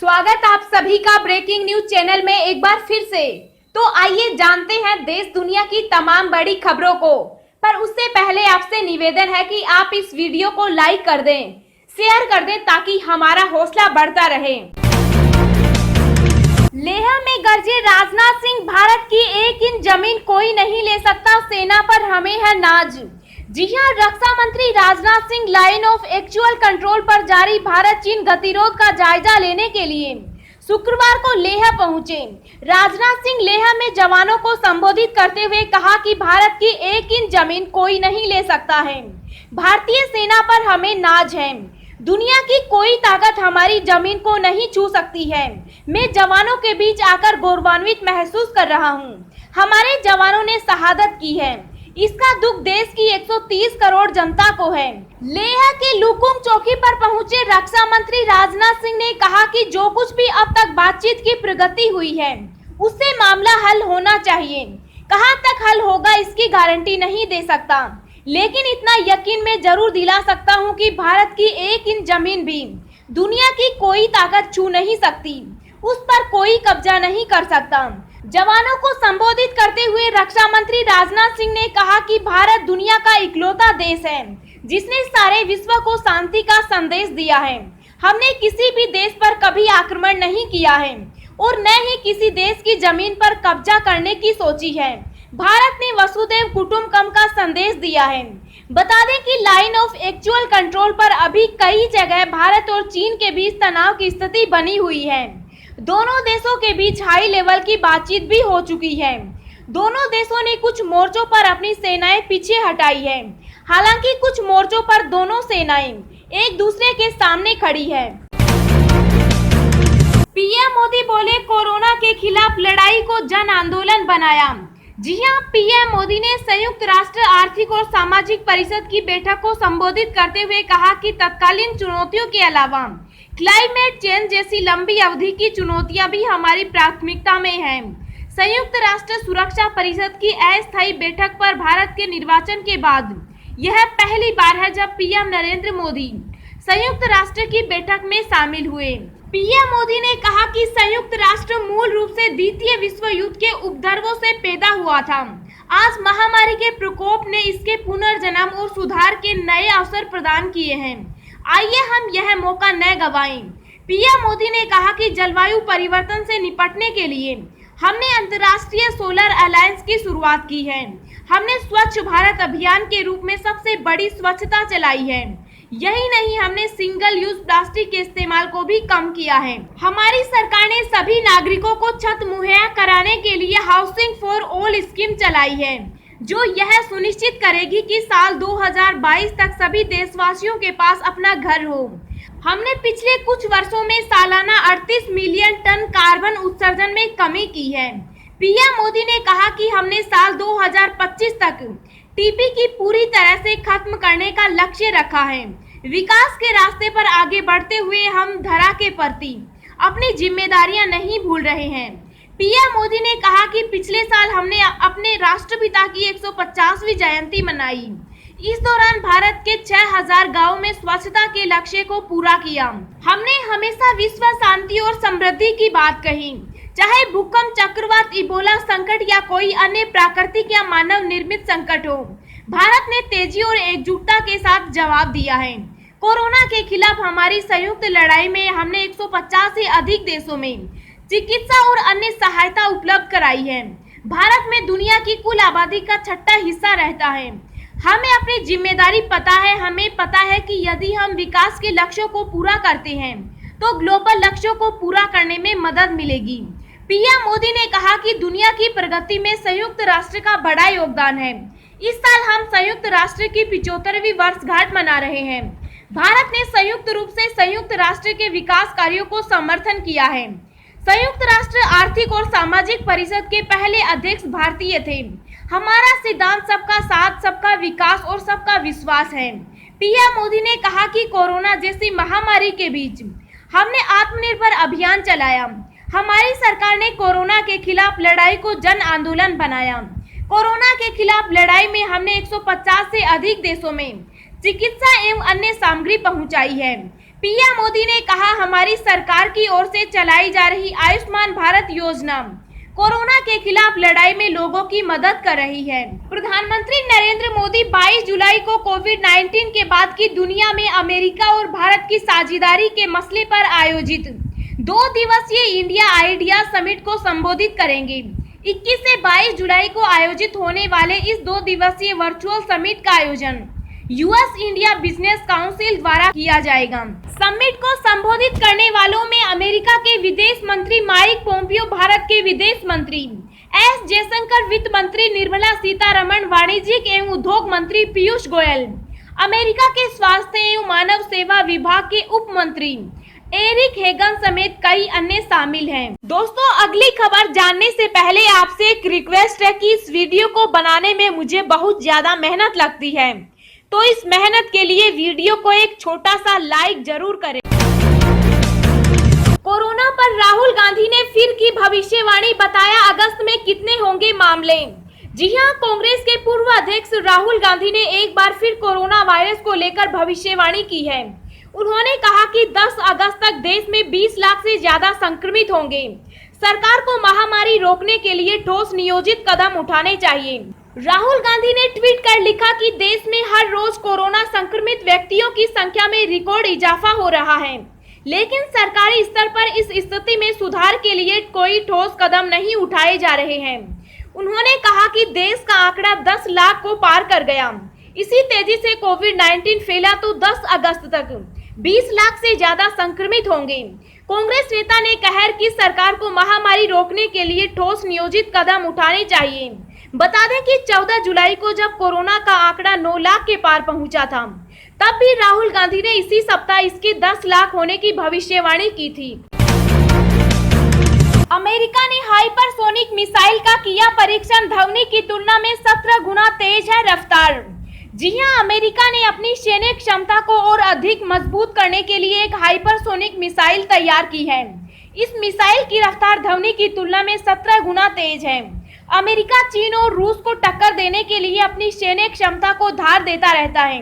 स्वागत आप सभी का ब्रेकिंग न्यूज चैनल में एक बार फिर से। तो आइए जानते हैं देश दुनिया की तमाम बड़ी खबरों को। पर उससे पहले आपसे निवेदन है कि आप इस वीडियो को लाइक कर दें, शेयर कर दें ताकि हमारा हौसला बढ़ता रहे। लेह में गरजे राजनाथ सिंह, भारत की 1 इंच जमीन कोई नहीं ले सकता, सेना पर हमें है नाज। जी हां, रक्षा मंत्री Rajnath Singh line of actual control पर जारी भारत चीन गतिरोध का जायजा लेने के लिए शुक्रवार को लेह पहुंचे। राजनाथ सिंह लेह में जवानों को संबोधित करते हुए कहा कि भारत की 1 इंच जमीन कोई नहीं ले सकता है। भारतीय सेना पर हमें नाज है। दुनिया की कोई ताकत हमारी जमीन को नहीं छू सकती है। मैं जवानों के बीच आकर गौरवान्वित महसूस कर रहा हूं। हमारे जवानों ने शहादत की है। इसका दुख देश की 130 करोड़ जनता को है। लेह के लुकुंग चौकी पर पहुंचे रक्षा मंत्री राजनाथ सिंह ने कहा कि जो कुछ भी अब तक बातचीत की प्रगति हुई है उससे मामला हल होना चाहिए। कहां तक हल होगा इसकी गारंटी नहीं दे सकता, लेकिन इतना यकीन मैं जरूर दिला सकता हूं कि भारत की 1 इंच जमीन भी दुनिया की कोई ताकत छू नहीं सकती, उस पर कोई कब्जा नहीं कर सकता। जवानों को संबोधित करते हुए रक्षा मंत्री राजनाथ सिंह ने कहा कि भारत दुनिया का इकलौता देश है जिसने सारे विश्व को शांति का संदेश दिया है। हमने किसी भी देश पर कभी आक्रमण नहीं किया है और न ही किसी देश की जमीन पर कब्जा करने की सोची है। भारत ने वसुधैव कुटुंबकम का संदेश दिया है। बता दें कि लाइन ऑफ एक्चुअल कंट्रोल पर अभी कई जगह भारत और चीन के बीच तनाव की स्थिति बनी हुई है। दोनों देशों के बीच हाई लेवल की बातचीत भी हो चुकी है। दोनों देशों ने कुछ मोर्चों पर अपनी सेनाएं पीछे हटाई है। हालांकि कुछ मोर्चों पर दोनों सेनाएं एक दूसरे के सामने खड़ी है। पीएम मोदी बोले, कोरोना के खिलाफ लड़ाई को जन आंदोलन बनाया। जी हां, पीएम मोदी ने संयुक्त राष्ट्र आर्थिक और सामाजिक परिषद की बैठक को संबोधित करते हुए कहा कि तत्कालीन चुनौतियों के अलावा क्लाइमेट चेंज जैसी लंबी अवधि की चुनौतियां भी हमारी प्राथमिकता में हैं। संयुक्त राष्ट्र सुरक्षा परिषद की अस्थायी बैठक पर भारत के निर्वाचन के बाद यह पहली बार है जब पीएम नरेंद्र मोदी संयुक्त राष्ट्र की बैठक में शामिल हुए। पीएम मोदी ने कहा कि संयुक्त राष्ट्र मूल रूप से द्वितीय विश्व युद्ध के उपद्रवों से पैदा हुआ था। आज महामारी के प्रकोप ने इसके पुनर्जन्म और सुधार के नए अवसर प्रदान किए हैं। आइए हम यह मौका न गंवाएं। पीएम मोदी ने कहा कि जलवायु परिवर्तन से निपटने के लिए हमने अंतर्राष्ट्रीय सोलर अलायंस की शुरुआत की है। हमने स्वच्छ भारत अभियान के रूप में सबसे बड़ी स्वच्छता चलाई है। यही नहीं, हमने सिंगल यूज प्लास्टिक के इस्तेमाल को भी कम किया है। हमारी सरकार ने सभी नागरिकों को छत मुहैया कराने के लिए हाउसिंग फॉर ऑल स्कीम चलाई है, जो यह सुनिश्चित करेगी कि साल 2022 तक सभी देशवासियों के पास अपना घर हो। हमने पिछले कुछ वर्षों में सालाना 38 मिलियन टन कार्बन उत्सर्जन में कमी की है। पीएम मोदी ने कहा कि हमने साल 2025 तक टीपी की पूरी तरह से खत्म करने का लक्ष्य रखा है। विकास के रास्ते पर आगे बढ़ते हुए हम धरा के प्रति अपनी जिम्मेदारियां नहीं भूल रहे हैं। पीएम मोदी ने कहा कि पिछले साल हमने अपने राष्ट्रपिता की 150वीं जयंती मनाई। इस दौरान भारत के 6000 गांवों में स्वच्छता के लक्ष्य को पूरा किया। हमने हमेशा विश्व शांति और समृद्धि की बात कही, चाहे भूकंप, चक्रवात, इबोला संकट या कोई अन्य प्राकृतिक या मानव निर्मित संकट हो। भारत ने तेजी और एकजुटता के साथ जवाब दिया है। कोरोना के खिलाफ हमारी संयुक्त लड़ाई में हमने 150 से अधिक देशों में चिकित्सा और अन्य सहायता उपलब्ध कराई है। भारत में दुनिया की कुल आबादी का 6वां हिस्सा रहता है। हमें अपनी जिम्मेदारी पता है। हमें पता है कि यदि हम विकास के लक्ष्यों को पूरा करते हैं तो ग्लोबल लक्ष्यों को पूरा करने में मदद मिलेगी। पीएम मोदी ने कहा कि दुनिया की प्रगति में संयुक्त राष्ट्र का बड़ा योगदान है। इस साल हम संयुक्त राष्ट्र की 75वीं वर्षगांठ मना रहे हैं। भारत ने संयुक्त रूप से संयुक्त राष्ट्र के विकास कार्यों को समर्थन किया है। संयुक्त राष्ट्र आर्थिक और सामाजिक परिषद के पहले अध्यक्ष भारतीय थे। हमारा सिद्धांत सबका साथ, सबका विकास और सबका विश्वास है। पीएम मोदी ने कहा कि कोरोना जैसी महामारी के बीच हमने आत्मनिर्भर अभियान चलाया। हमारी सरकार ने कोरोना के खिलाफ लड़ाई को जन आंदोलन बनाया। कोरोना के खिलाफ लड़ाई में हमने 150 से अधिक देशों में चिकित्सा एवं अन्य सामग्री पहुंचाई है। पीएम मोदी ने कहा, हमारी सरकार की ओर से चलाई जा रही आयुष्मान भारत योजना कोरोना के खिलाफ लड़ाई में लोगों की मदद कर रही है। प्रधानमंत्री नरेंद्र मोदी 22 जुलाई को कोविड-19 के बाद की दुनिया में अमेरिका और भारत की साझेदारी के मसले पर आयोजित 2 दिवसीय इंडिया आइडिया समिट को संबोधित करेंगे। 21 से 22 जुलाई को आयोजित होने वाले इस 2 दिवसीय वर्चुअल समिट का आयोजन यूएस इंडिया बिजनेस काउंसिल द्वारा किया जाएगा। समिट को संबोधित करने वालों में अमेरिका के विदेश मंत्री माइक पोम्पियो, भारत के विदेश मंत्री एस जयशंकर, वित्त मंत्री निर्मला सीतारमण, वाणिज्यिक एवं उद्योग मंत्री पीयूष गोयल, अमेरिका के स्वास्थ्य एवं मानव सेवा विभाग के उप मंत्री एरिक हेगन समेत कई अन्य शामिल हैं। दोस्तों, अगली खबर जानने से पहले आपसे एक रिक्वेस्ट है कि इस वीडियो को बनाने में मुझे बहुत ज्यादा मेहनत लगती है, तो इस मेहनत के लिए वीडियो को एक छोटा सा लाइक जरूर करें। कोरोना पर राहुल गांधी ने फिर की भविष्यवाणी, बताया अगस्त में कितने होंगे मामले। जी हां, कांग्रेस के पूर्व अध्यक्ष राहुल गांधी ने एक बार फिर कोरोना वायरस को लेकर भविष्यवाणी की है। उन्होंने कहा कि 10 अगस्त तक देश में 20 लाख से ज्यादा संक्रमित होंगे। सरकार को महामारी रोकने के लिए ठोस नियोजित कदम उठाने चाहिए। राहुल गांधी ने ट्वीट कर लिखा कि देश में हर रोज कोरोना संक्रमित व्यक्तियों की संख्या में रिकॉर्ड इजाफा हो रहा है, लेकिन सरकारी स्तर पर इस स्थिति में सुधार के लिए कोई ठोस कदम नहीं उठाए जा रहे हैं। उन्होंने कहा कि देश का आंकड़ा 10 लाख को पार कर गया। इसी तेजी से कोविड-19 फैला तो 10 अगस्त तक 20 लाख से ज्यादा संक्रमित होंगे। कांग्रेस नेता ने कहा कि सरकार को महामारी रोकने के लिए ठोस नियोजित कदम उठाने चाहिए। बता दें कि 14 जुलाई को जब कोरोना का आंकड़ा 9 लाख के पार पहुंचा था, तब भी राहुल गांधी ने इसी सप्ताह इसके 10 लाख होने की भविष्यवाणी की थी। अमेरिका ने हाइपरसोनिक मिसाइल का किया परीक्षण, ध्वनि की तुलना में 17 गुना तेज है रफ्तार। जी हां, अमेरिका ने अपनी सैन्य क्षमता को और अधिक मजबूत करने के लिए एक हाइपरसोनिक मिसाइल तैयार की है। इस मिसाइल की रफ्तार ध्वनि की तुलना में 17 गुना तेज है। अमेरिका चीन और रूस को टक्कर देने के लिए अपनी सैन्य क्षमता को धार देता रहता है।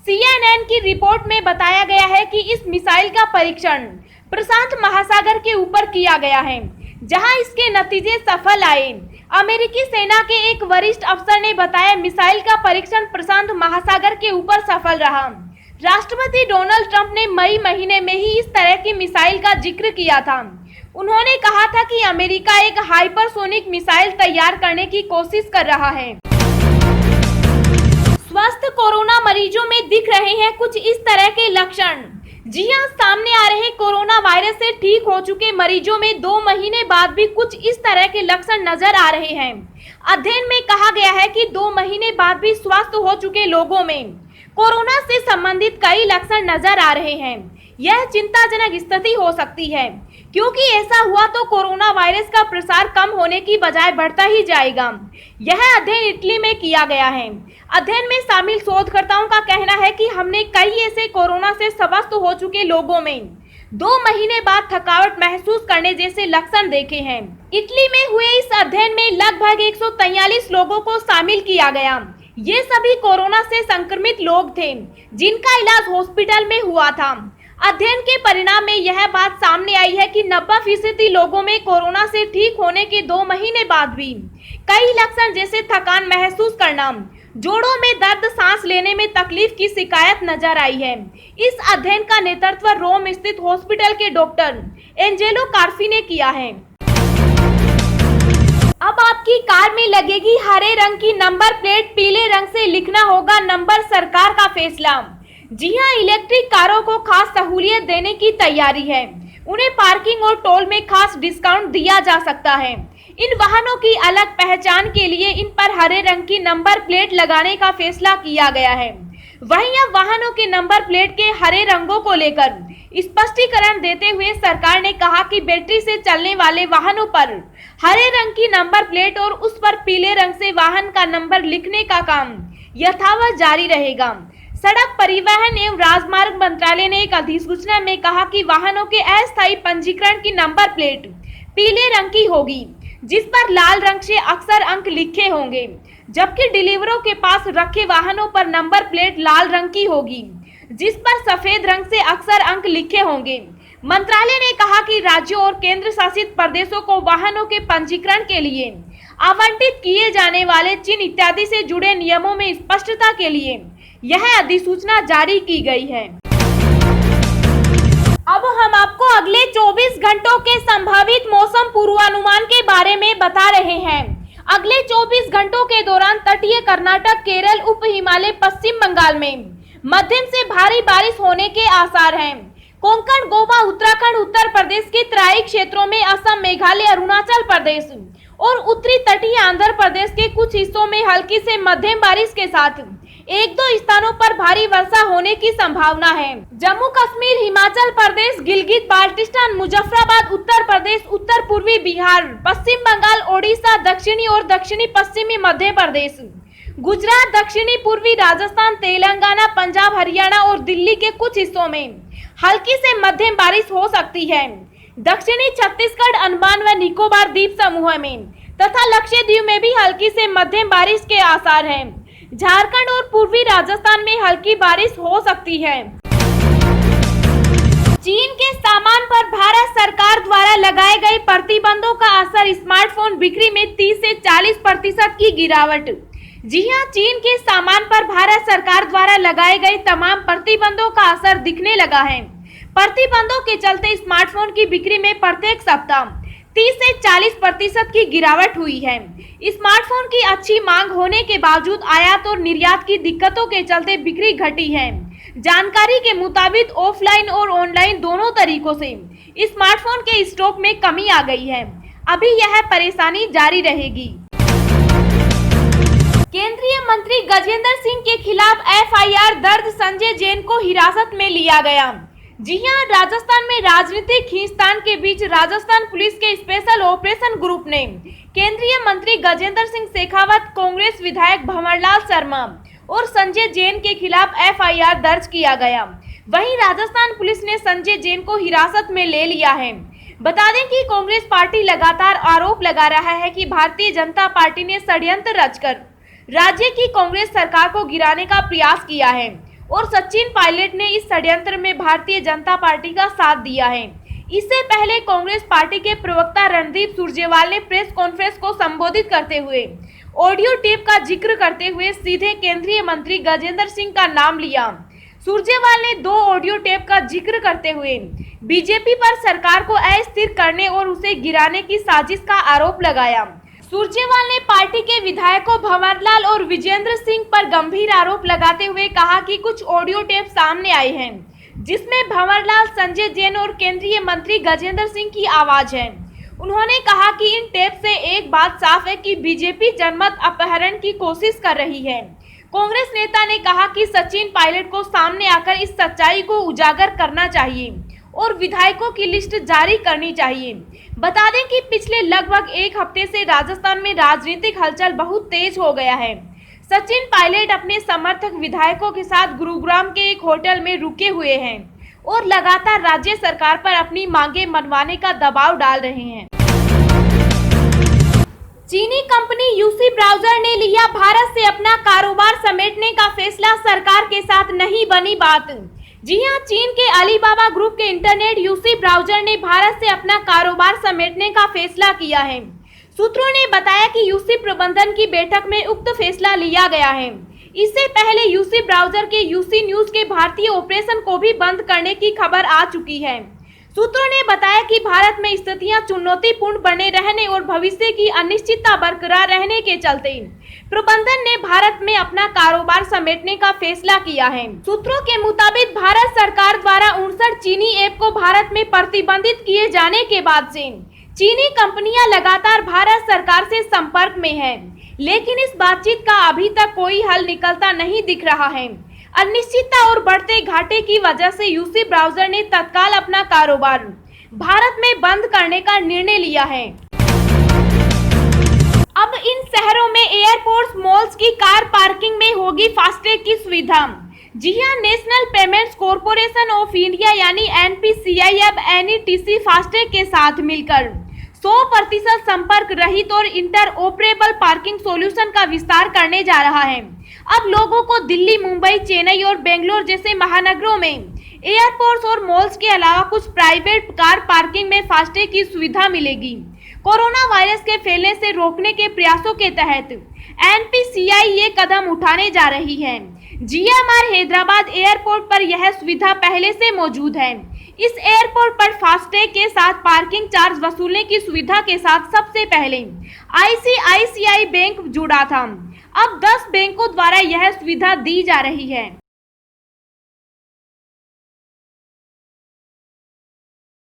CNN की रिपोर्ट में बताया गया है कि इस मिसाइल का परीक्षण प्रशांत महासागर के ऊपर किया गया है, जहां इसके नतीजे सफल आए। अमेरिकी सेना के एक वरिष्ठ अफसर ने बताया, मिसाइल का परीक्षण प्रशांत महासागर के ऊपर सफल रहा। राष्ट्रपति डोनाल्ड ट्रंप ने मई महीने में ही इस तरह की मिसाइल का जिक्र किया था। उन्होंने कहा था कि अमेरिका एक हाइपरसोनिक मिसाइल तैयार करने की कोशिश कर रहा है। स्वस्थ कोरोना मरीजों में दिख रहे हैं कुछ इस तरह के लक्षण। जी हां, सामने आ रहे कोरोना वायरस से ठीक हो चुके मरीजों में 2 महीने बाद भी कुछ इस तरह के लक्षण नजर आ रहे हैं। अध्ययन में कहा गया है कि 2 महीने बाद भी स्वस्थ हो चुके लोगों में कोरोना से संबंधित कई लक्षण नजर आ रहे हैं। यह चिंताजनक स्थिति हो सकती है, क्योंकि ऐसा हुआ तो कोरोना वायरस का प्रसार कम होने की बजाय बढ़ता ही जाएगा। यह अध्ययन इटली में किया गया है। अध्ययन में शामिल शोधकर्ताओं का कहना है कि हमने कई ऐसे कोरोना से स्वस्थ हो चुके लोगों में 2 महीने बाद थकावट महसूस करने जैसे लक्षण देखे हैं। इटली में हुए इस अध्ययन में लगभग 143 लोगों को शामिल किया गया। ये सभी कोरोना से संक्रमित लोग थे, जिनका इलाज हॉस्पिटल में हुआ था। अध्ययन के परिणाम में यह बात सामने आई है कि 90% लोगों में कोरोना से ठीक होने के 2 महीने बाद भी कई लक्षण जैसे थकान महसूस करना, जोड़ों में दर्द, सांस लेने में तकलीफ की शिकायत नजर आई है। इस अध्ययन का नेतृत्व रोम स्थित हॉस्पिटल के डॉक्टर एंजेलो कार्फी ने किया है। अब आपकी कार में लगेगी हरे रंग की नंबर प्लेट, पीले रंग से लिखना होगा नंबर, सरकार का फैसला। जी हां, इलेक्ट्रिक कारों को खास सहूलियत देने की तैयारी है। उन्हें पार्किंग और टोल में खास डिस्काउंट दिया जा सकता है। इन वाहनों की अलग पहचान के लिए इन पर हरे रंग की नंबर प्लेट लगाने का फैसला किया गया है। वहीं अब वाहनों के नंबर प्लेट के हरे रंगों को लेकर स्पष्टीकरण देते हुए सरकार ने कहा कि बैटरी से चलने वाले वाहनों पर हरे रंग की नंबर प्लेट और उस पर पीले रंग से वाहन का नंबर लिखने का काम यथावत जारी रहेगा। सड़क परिवहन एवं राजमार्ग मंत्रालय ने एक अधिसूचना में कहा कि वाहनों के अस्थायी पंजीकरण की नंबर प्लेट पीले रंग की होगी, जिस पर लाल रंग से अक्षर अंक लिखे होंगे, जबकि डिलीवरों के पास रखे वाहनों पर नंबर प्लेट लाल रंग की होगी। जिस पर सफेद रंग से अक्सर अंक लिखे होंगे। मंत्रालय ने कहा कि राज्यों और केंद्र शासित प्रदेशों को वाहनों के पंजीकरण के लिए आवंटित किए जाने वाले चिन्ह इत्यादि से जुड़े नियमों में स्पष्टता के लिए यह अधिसूचना जारी की गई है। अब हम आपको अगले 24 घंटों के संभावित मौसम पूर्वानुमान के बारे में बता रहे हैं। अगले 24 घंटों के दौरान तटीय कर्नाटक, केरल, उप हिमालय, पश्चिम बंगाल में मध्यम से भारी बारिश होने के आसार हैं। कोंकण, गोवा, उत्तराखंड, उत्तर प्रदेश के तराई क्षेत्रों में, असम, मेघालय, अरुणाचल प्रदेश और उत्तरी तटीय आंध्र प्रदेश के कुछ हिस्सों में हल्की से मध्यम बारिश के साथ एक दो स्थानों पर भारी वर्षा होने की संभावना है। जम्मू कश्मीर, हिमाचल प्रदेश, गिलगित बाल्टिस्तान, मुजफ्फराबाद, उत्तर प्रदेश, उत्तर पूर्वी बिहार, पश्चिम बंगाल, ओडिशा, दक्षिणी और दक्षिणी पश्चिमी मध्य प्रदेश, गुजरात, दक्षिणी पूर्वी राजस्थान, तेलंगाना, पंजाब, हरियाणा और दिल्ली के कुछ हिस्सों में हल्की से मध्यम बारिश हो सकती है। दक्षिणी छत्तीसगढ़, अंडमान व निकोबार द्वीप समूह में तथा लक्षद्वीप में भी हल्की से मध्यम बारिश के आसार हैं। झारखंड और पूर्वी राजस्थान में हल्की बारिश हो सकती है। चीन के सामान पर भारत सरकार द्वारा लगाए गए प्रतिबंधों का असर, स्मार्टफोन बिक्री में 30 से 40% की गिरावट। जी हां, चीन के सामान पर भारत सरकार द्वारा लगाए गए तमाम प्रतिबंधों का असर दिखने लगा है। प्रतिबंधों के चलते स्मार्टफोन की बिक्री में प्रत्येक सप्ताह 30 से 40% की गिरावट हुई है। स्मार्टफोन की अच्छी मांग होने के बावजूद आयात और निर्यात की दिक्कतों के चलते बिक्री घटी है। जानकारी के मुताबिक ऑफलाइन और ऑनलाइन दोनों तरीकों से स्मार्टफोन के स्टॉक में कमी आ गई है। अभी यह परेशानी जारी रहेगी। केंद्रीय मंत्री गजेंद्र सिंह के खिलाफ एफआईआर दर्ज, संजय जैन को हिरासत में लिया गया। जी हां, राजस्थान में राजनीतिक खींचतान के बीच राजस्थान पुलिस के स्पेशल ऑपरेशन ग्रुप ने केंद्रीय मंत्री गजेंद्र सिंह शेखावत, कांग्रेस विधायक भंवरलाल शर्मा और संजय जैन के खिलाफ एफआईआर दर्ज किया गया। वहीं राजस्थान पुलिस ने संजय जैन को हिरासत में ले लिया है। बता दें कि कांग्रेस पार्टी लगातार आरोप लगा रहा है कि भारतीय जनता पार्टी ने षड्यंत्र रचकर राज्य की कांग्रेस सरकार को गिराने का प्रयास किया है और सचिन पायलट ने इस षड्यंत्र में भारतीय जनता पार्टी का साथ दिया है। इससे पहले कांग्रेस पार्टी के प्रवक्ता रणदीप सुरजेवाला ने प्रेस कॉन्फ्रेंस को संबोधित करते हुए ऑडियो टेप का जिक्र करते हुए सीधे केंद्रीय मंत्री गजेंद्र सिंह का नाम लिया। सुरजेवाला ने 2 ऑडियो टेप का जिक्र करते हुए बीजेपी पर सरकार को अस्थिर करने और उसे गिराने की साजिश का आरोप लगाया। सुरजेवाला ने पार्टी के विधायकों भंवरलाल और विजेंद्र सिंह पर गंभीर आरोप लगाते हुए कहा कि कुछ ऑडियो टेप सामने आए हैं जिसमें भंवरलाल, संजय जैन और केंद्रीय मंत्री गजेंद्र सिंह की आवाज है। उन्होंने कहा कि इन टेप से एक बात साफ है कि बीजेपी जनमत अपहरण की कोशिश कर रही है। कांग्रेस नेता ने कहा कि सचिन पायलट को सामने आकर इस सच्चाई को उजागर करना चाहिए और विधायकों की लिस्ट जारी करनी चाहिए। बता दें कि पिछले लगभग 1 हफ्ते से राजस्थान में राजनीतिक हलचल बहुत तेज हो गया है। सचिन पायलट अपने समर्थक विधायकों के साथ गुरुग्राम के एक होटल में रुके हुए हैं और लगातार राज्य सरकार पर अपनी मांगे मनवाने का दबाव डाल रहे हैं। चीनी कंपनी यूसी ब्राउजर ने लिया भारत से अपना कारोबार समेटने का फैसला, सरकार के साथ नहीं बनी बात। जी हां, चीन के अलीबाबा ग्रुप के इंटरनेट यूसी ब्राउजर ने भारत से अपना कारोबार समेटने का फैसला किया है। सूत्रों ने बताया कि यूसी प्रबंधन की बैठक में उक्त फैसला लिया गया है। इससे पहले यूसी ब्राउजर के यूसी न्यूज के भारतीय ऑपरेशन को भी बंद करने की खबर आ चुकी है। सूत्रों ने बताया कि भारत में स्थितियां चुनौतीपूर्ण बने रहने और भविष्य की अनिश्चितता बरकरार रहने के चलते प्रबंधन ने भारत में अपना कारोबार समेटने का फैसला किया है। सूत्रों के मुताबिक भारत सरकार द्वारा 59 चीनी ऐप को भारत में प्रतिबंधित किए जाने के बाद से चीनी कंपनियां लगातार भारत सरकार से संपर्क में हैं, लेकिन इस बातचीत का अभी तक कोई हल निकलता नहीं दिख रहा है। अनिश्चितता और बढ़ते घाटे की वजह से यूसी ब्राउजर ने तत्काल अपना कारोबार भारत में बंद करने का निर्णय लिया है। अब इन शहरों में एयरपोर्ट्स, मॉल्स की कार पार्किंग में होगी फास्टैग की सुविधा। जी हां, national payments corporation of India यानी एनपीसीआई अब एनईटीसी फास्टैग के साथ मिलकर 100% संपर्क रहित और इंटरऑपरेबल पार्किंग सॉल्यूशन का विस्तार करने जा रहा है। अब लोगों को दिल्ली, मुंबई, चेन्नई और बेंगलोर जैसे महानगरों में एयरपोर्ट्स और मॉल्स के अलावा कुछ प्राइवेट कार पार्किंग में फास्टैग की सुविधा मिलेगी। कोरोना वायरस के फैलने से रोकने के प्रयासों के तहत एनपीसीआई ये कदम उठाने जा रही है। जीएमआर हैदराबाद एयरपोर्ट पर यह सुविधा पहले से मौजूद है। इस एयरपोर्ट पर फास्टैग के साथ पार्किंग चार्ज वसूलने की सुविधा के साथ सबसे पहले आईसीआईसीआई बैंक जुड़ा था। अब 10 बैंकों द्वारा यह सुविधा दी जा रही है।